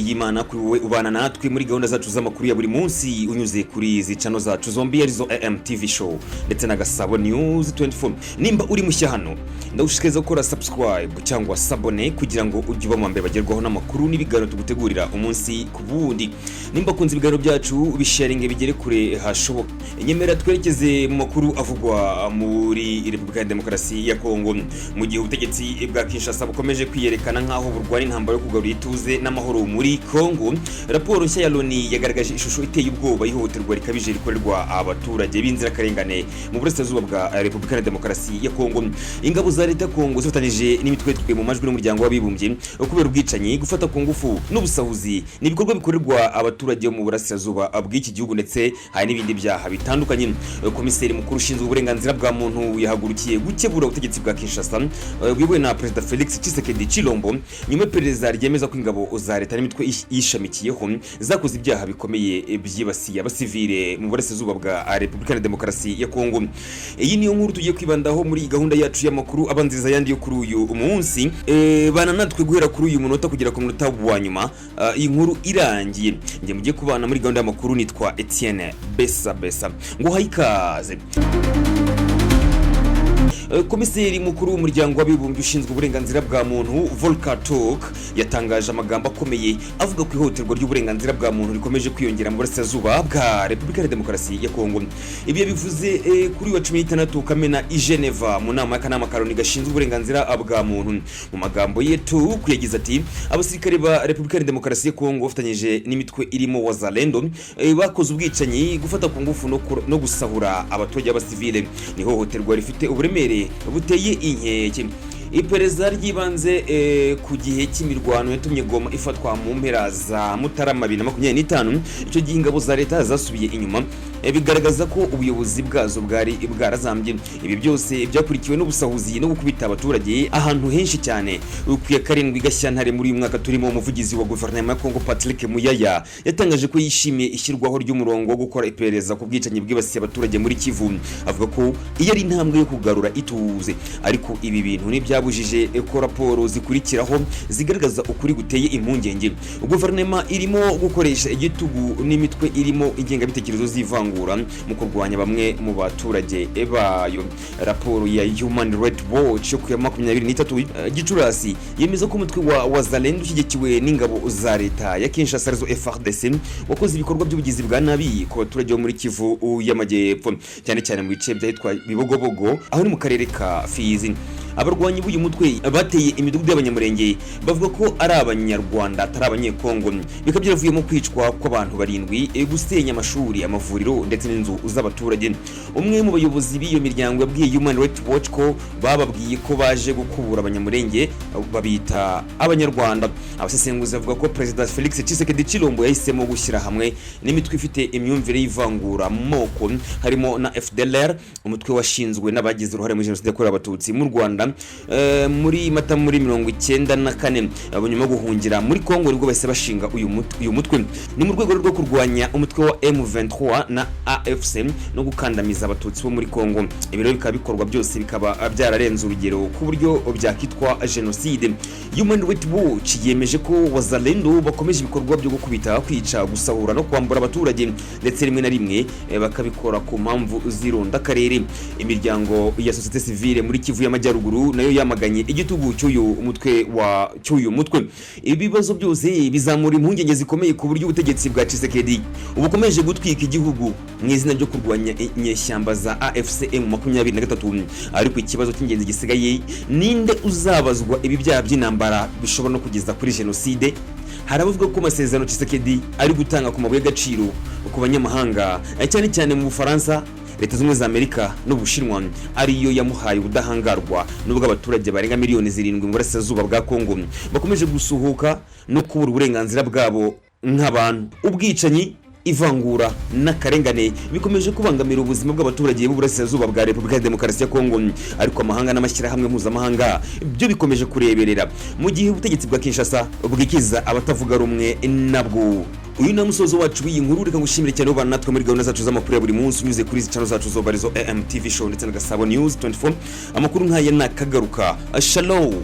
y'Imana kuri wowe ubana natwe muri gahunda zacu z'amakuru ya buri munsi unyuze kuri izi channel zacu zombi arizo TV show ndetse na Gasabo News 24. Nimba uri mushya hano ndagushikeza gukora subscribe cyangwa sabone kugira ngo ujye uba mu mbere bagerwaho n'amakuru n'ibiganiro tugutegurira umunsi ku bundi. Nimba kunze ibiganiro byacu bisharinge bigere kure hashoboka. Nyemera twerekeze mu makuru avugwa muri Repubulika ya Demokarasi ya Kongo. Mu gihe ubutegetsi bwa Kinshasa bukomeje kwiyerekana nkaho burwanya intambara yo kugarura ituze n'amahoro muri Kongo, raporo nshya ya Loni yagaragaje ishusho iteye ubwoba ihohoterwa rikabije rikorerwa abaturage b'inzirakarengane mu burasirazuba bwa Repubulika ya Demokarasi ya Kongo. Ingabo za leta Kongo zifatanije n'imitwe mu majwi n'umuryango w'abibumbye kubera ubwicanyi, gufata ku ngufu n'ubusahuzi n'ibikorwa bikorerwa abaturage mu burasirazuba bw'iki gihugu, ndetse hari n'ibindi byaha bitandukanye. Komiseri mukuru ushinzwe uburenganzira bwa muntu yahagurukiye gukebura ubutegetsi bwa Kinshasa bwiwe na Perezida Felix Tshisekedi Chilombo nyuma y'perereza ryemeza ko ingabo za leta n'imitwe yishamikiyeho zakoze ibyaha bikomeye byibasiye abasivile mu burasirazuba bwa Repubulika ya Demokarasi ya Kongo. Iyi niyo nkuru tugiye kwibandaho muri gahunda yacu y'amakuru abanziza yandi yo kuri uyu umunsi. Bana natwe guhera kuri uyu munota kugera ku munota wa nyuma iyi nkuru irangiye. Ngiye mugiye kubana muri gahunda y'amakuru, nitwa Etienne Besa ngo hayikaze. Komiseri mukuru w'Umuryango w'abibumbye ushinzwe uburenganzira bwa muntu Volker Turk yatangaje amagambo akomeye avuga ko ihohoterwa ry'uburenganzira bwa muntu rikomeje kwiyongera mu burasirazuba bwa Repubulika ya Demokarasi ya Kongo. Ibi yabivuze kuri wa 16 Kamena i Geneva mu nama y'akanama ka Loni gashinzwe uburenganzira bwa muntu. Mu magambo ye Turk yagize ati abasirikare ba Repubulika ya Demokarasi ya Kongo bafatanyije n'imitwe irimo Wazalendo bakoze ubwicanyi, gufata ku ngufu no gusahura abaturage b'abasivile. Ni ihohoterwa rifite uburemere buteye inkeke. Iperereza ry'ibanze ku gihe cy'imirwano yatumye Goma ifatwa mu mpera za Mutarama 2025, icyo gihe ingabo za leta zasubiye inyuma, bigaragaza ko ubuyobozi bwazo bwari bwarazambye. Ibi byose byakurikiwe n'ubusahuzi no gukubita abaturage ahantu henshi cyane. Ukuye karindwi Gashyantare muri uyu mwaka turimo, umuvugizi wa guverinoma ya Kongo Patrick Muyaya yatangaje ko yishimiye ishyirwaho ry'umurongo wo gukora iperereza ku bwicanyi bwibasiye abaturage muri Kivu. Avuga ko iyo ari intambwe yo kugarura ituze, ariko ibi bintu ntibyabujije ko raporo zikurikiraho zigaragaza ukuri guteye impungenge. Guverinoma irimo gukoresha igitugu n'imitwe irimo ingengabitekerezo z'ivangura mu kurwanya bamwe mu baturage bayo. Raporo ya Human Rights Watch yo ku ya 23 Gicurasi yemeza ko umutwe wa Wazalendo ushyigikiwe n'ingabo za leta ya Kinshasa arizo Fardc wakoze ibikorwa by'ubugizi bwa nabi ku baturage bo muri Kivu y'Amajyepfo, cyane cyane mu bice byitwa Bibogobogo aho ni mu karere ka Fizi. Abarwanyi b'uyu mutwe bateye imidugudu y'Abanyamulenge bavuga ko ari Abanyarwanda atari Abanyekongo, bikaba byaravuyemo kwicwa kw'abantu 7, gusenya amashuri, amavuriro ndetse n'inzu z'abaturage. Umwe mu bayobozi b'iyo miryango yabwiye Human Rights Watch ko bababwiye ko baje gukubura Abanyamulenge babita Abanyarwanda. Abasesenguzi bavuga ko Perezida Felix Tshisekedi Chilombo yahisemo gushyira hamwe n'imitwe ifite imyumvire y'ivangura moko, harimo na FDLR, umutwe washinzwe n'abagize uruhare muri jenoside yakorewe abatutsi mu Rwanda muri Mata muri 1994. Abanyuma guhungira muri Kongo nibwo bahise bashinga uyu mutwe. Ni mu rwego rwo kurwanya umutwe wa M23 na AFC no gukandamiza abatutsi bo muri Kongo. Ibiro bikaba bikorwa byose bikaba byararenze urugero ku buryo byakitwa genocide. Human Rights Watch yemeje ko Wazalendo bakomeje ibikorwa byo gukubita, kwica, gusahura no kwambura abaturage, ndetse rimwe na rimwe bakabikora ku mpamvu zironda akarere. Imiryango ya societe civile muri Kivu y'Amajyaruguru nayo yamaganye igitugu cy'uyu mutwe. Ibibazo byose bizamura impungenge zikomeye ku buryo ubutegetsi bwa Tshisekedi ubukomeje gutwika igihugu mu izina ryo kurwanya inyeshyamba za AFC M23. Ariko ikibazo cy'ingenzi gisigaye, ninde uzabazwa ibi byaha by'intambara bishobora no kugeza kuri genocide? Haravuga ko amasezerano Tshisekedi ari gutanga ku mabuye y'agaciro ku banyamahanga, cyane cyane mu Bufaransa, Leta z'Ubumwe za Amerika n'Ubushinwa ariyo yamuhaye ubudahangarwa, nubwo abaturage barenga miliyoni 7 mu burasirazuba bwa Kongo bakomeje gusuhuka no kubura uburenganzira bwabo nk'abantu. Ubwicanyi, ivangura n'akarengane bikomeje kubangamira ubuzima bw'abaturage b'uburasirazuba bwa Repubulika ya Demokarasi ya Kongo, ariko amahanga n'amashyirahamwe mpuzamahanga byo bikomeje kureberera mu gihe ubutegetsi bwa Kinshasa bwikiza abatavuga rumwe nabwo. Uyu na musozo wacu w'iyi nkuru, reka ngushimire cyane ubana natwe muri gahunda zacu z'amakuru ya buri munsi unyuze kuri izi channel zacu zobarizo TV show ndetse na Gasabo News 24. Amakuru nk'aya nakagaruka. Shalom.